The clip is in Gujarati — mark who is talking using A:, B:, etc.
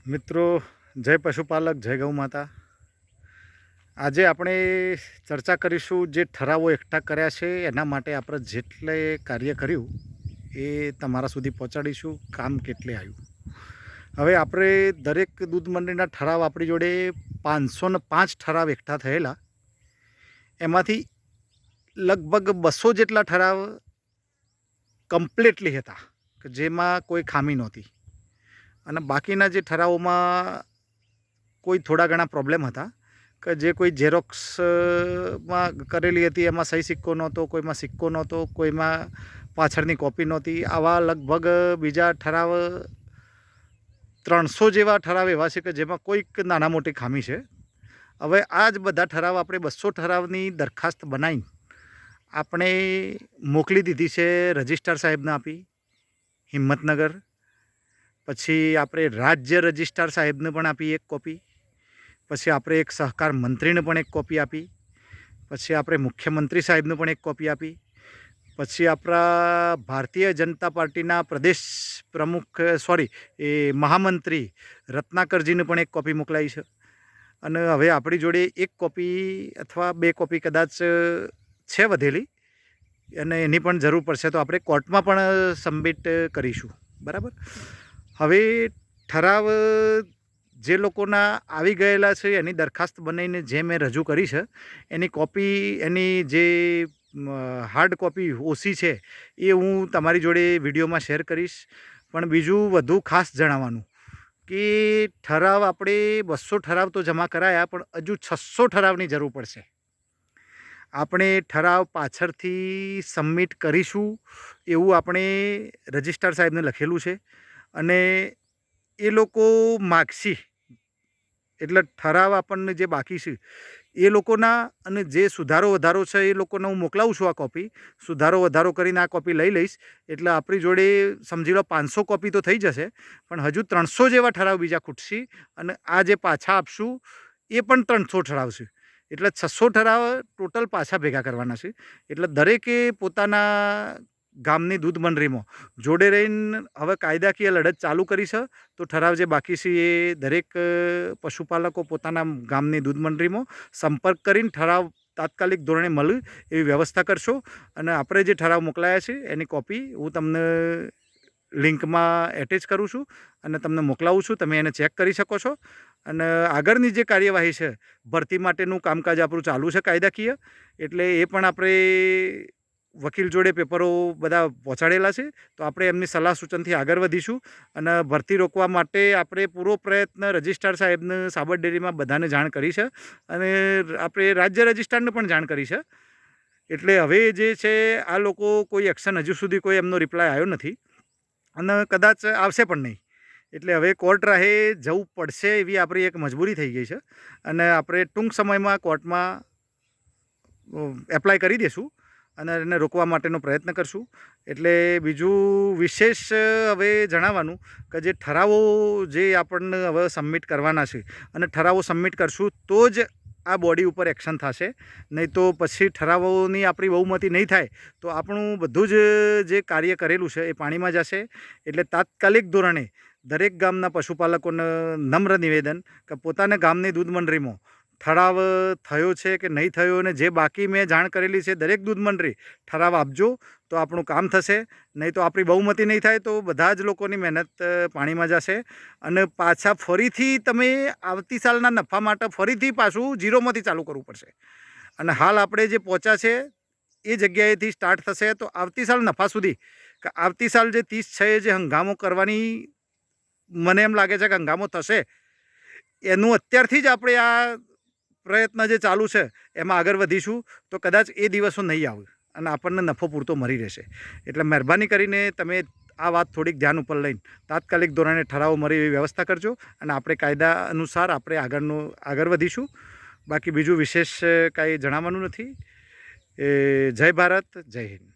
A: મિત્રો, જય પશુપાલક, જય ગૌ માતા. આજે આપણે ચર્ચા કરીશું જે ઠરાવો એકઠા કર્યા છે એના માટે આપણે જેટલે કાર્ય કર્યું એ તમારા સુધી પહોંચાડીશું. કામ કેટલે આવ્યું. હવે આપણે દરેક દૂધ મંડળીના ઠરાવ આપણી જોડે 505 ઠરાવ એકઠા થયેલા. એમાંથી લગભગ 200 જેટલા ઠરાવ કમ્પ્લીટલી હતા કે જેમાં કોઈ ખામી નહોતી, અને બાકીના જે ઠરાવોમાં કોઈ થોડા ઘણા પ્રોબ્લેમ હતા કે જે કોઈ ઝેરોક્સમાં કરેલી હતી એમાં સહી સિક્કો નહોતો, કોઈમાં સિક્કો નહોતો, કોઈમાં પાછળની કોપી નહોતી. આવા લગભગ બીજા ઠરાવ 300 જેવા ઠરાવ એવા છે કે જેમાં કોઈક નાના મોટી ખામી છે. હવે આ જ બધા ઠરાવ આપણે 200 ઠરાવની દરખાસ્ત બનાવીને આપણે મોકલી દીધી છે રજિસ્ટ્રાર સાહેબને આપી હિંમતનગર. પછી આપણે રાજ્ય રજિસ્ટ્રાર સાહેબને પણ આપી એક કોપી. પછી આપણે એક સહકાર મંત્રીને પણ એક કોપી આપી. પછી આપણે મુખ્યમંત્રી સાહેબને પણ એક કોપી આપી. પછી આપણા ભારતીય જનતા પાર્ટીના પ્રદેશ પ્રમુખ મહામંત્રી રત્નાકરજીને પણ એક કોપી મોકલાઈ છે. અને હવે આપણી જોડે એક કોપી અથવા 2 કોપી કદાચ છે વધેલી, અને એની પણ જરૂર પડશે તો આપણે કોર્ટમાં પણ સબમિટ કરીશું. બરાબર. હવે ઠરાવ જે લોકોના આવી ગયેલા છે એની દરખાસ્ત બનાવીને જે મેં રજૂ કરી છે એની કોપી, એની જે હાર્ડ કોપી ઓછી છે એ હું તમારી જોડે વિડીયોમાં શેર કરીશ. પણ બીજું વધુ ખાસ જણાવવાનું કે ઠરાવ આપણે 200 ઠરાવ તો જમા કરાયા, પણ હજુ 600 ઠરાવની જરૂર પડશે. આપણે ઠરાવ પાછળથી સબમિટ કરીશું એવું આપણે રજિસ્ટ્રાર સાહેબને લખેલું છે. અને એ લોકો માગશે એટલે ઠરાવ આપણને જે બાકી છે એ લોકોના, અને જે સુધારો વધારો છે એ લોકોને હું મોકલાવું છું. આ કોપી સુધારો વધારો કરીને આ કોપી લઈ લઈશ એટલે આપણી જોડે સમજી લો 500 કોપી તો થઈ જશે, પણ હજુ 300 જેવા ઠરાવ બીજા ખૂટશે. અને આ જે પાછા આપશું એ પણ 300 ઠરાવ છે, એટલે 600 ઠરાવ ટોટલ પાછા ભેગા કરવાના છે. એટલે દરેકે પોતાના ગામની દૂધ મંડળીમાં જોડે રહીને હવે કાયદાકીય લડત ચાલુ કરી છે. તો ઠરાવ જે બાકી છે એ દરેક પશુપાલકો પોતાના ગામની દૂધ મંડળીમાં સંપર્ક કરીને ઠરાવ તાત્કાલિક ધોરણે મળે એવી વ્યવસ્થા કરશો. અને આપણે જે ઠરાવ મોકલાયા છે એની કોપી હું તમને લિંકમાં એટેચ કરું છું અને તમને મોકલાવું છું. તમે એને ચેક કરી શકો છો. અને આગળની જે કાર્યવાહી છે, ભરતી માટેનું કામકાજ આપણું ચાલુ છે કાયદાકીય, એટલે એ પણ આપણે વકીલ જોડે પેપરો બધા પહોંચાડેલા છે. તો આપણે એમની સલાહ સૂચનથી આગળ વધીશું. અને ભરતી રોકવા માટે આપણે પૂરો પ્રયત્ન રજિસ્ટ્રાર સાહેબને સાબર ડેરીમાં બધાને જાણ કરી છે, અને આપણે રાજ્ય રજિસ્ટ્રારને પણ જાણ કરી છે. એટલે હવે જે છે આ લોકો કોઈ એક્શન હજુ સુધી કોઈ એમનો રિપ્લાય આવ્યો નથી, અને કદાચ આવશે પણ નહીં. એટલે હવે કોર્ટ રાહે જવું પડશે એવી આપણી એક મજબૂરી થઈ ગઈ છે. અને આપણે ટૂંક સમયમાં કોર્ટમાં એપ્લાય કરી દઈશું અને એને રોકવા માટેનો પ્રયત્ન કરશું. એટલે બીજું વિશેષ હવે જણાવવાનું કે જે ઠરાવો જે આપણને હવે સબમિટ કરવાના છે, અને ઠરાવો સબમિટ કરશું તો જ આ બોડી ઉપર એક્શન થશે. નહીં તો પછી ઠરાવોની આપણી બહુમતી નહીં થાય તો આપણું બધું જ જે કાર્ય કરેલું છે એ પાણીમાં જશે. એટલે તાત્કાલિક ધોરણે દરેક ગામના પશુપાલકોને નમ્ર નિવેદન કે પોતાના ગામની દૂધ મંડળીમાં ઠરાવ થયો છે કે નહીં થયો, અને જે બાકી મેં જાણ કરેલી છે દરેક દૂધ મંડળી ઠરાવ આપજો તો આપણું કામ થશે. નહીં તો આપણી બહુમતી નહીં થાય તો બધા જ લોકોની મહેનત પાણીમાં જશે. અને પાછા ફરીથી તમે આવતી સાલના નફા માટે ફરીથી પાછું ઝીરોમાંથી ચાલુ કરવું પડશે. અને હાલ આપણે જે પહોંચ્યા છે એ જગ્યાએથી સ્ટાર્ટ થશે. તો આવતી સાલ નફા સુધી કે આવતી સાલ જે 30/6 જે હંગામો કરવાની મને એમ લાગે છે કે હંગામો થશે, એનું અત્યારથી જ આપણે આ પ્રયત્ન જે ચાલુ છે એમાં આગળ વધીશું. તો કદાચ એ દિવસો નહીં આવે અને આપણને નફો પૂરતો મળી રહેશે. એટલે મહેરબાની કરીને તમે આ વાત થોડીક ધ્યાન ઉપર લઈને તાત્કાલિક ધોરણે ઠરાવો મળે એવી વ્યવસ્થા કરજો, અને આપણે કાયદા અનુસાર આપણે આગળ વધીશું. બાકી બીજું વિશેષ કાંઈ જણાવવાનું નથી. જય ભારત, જય હિન્દ.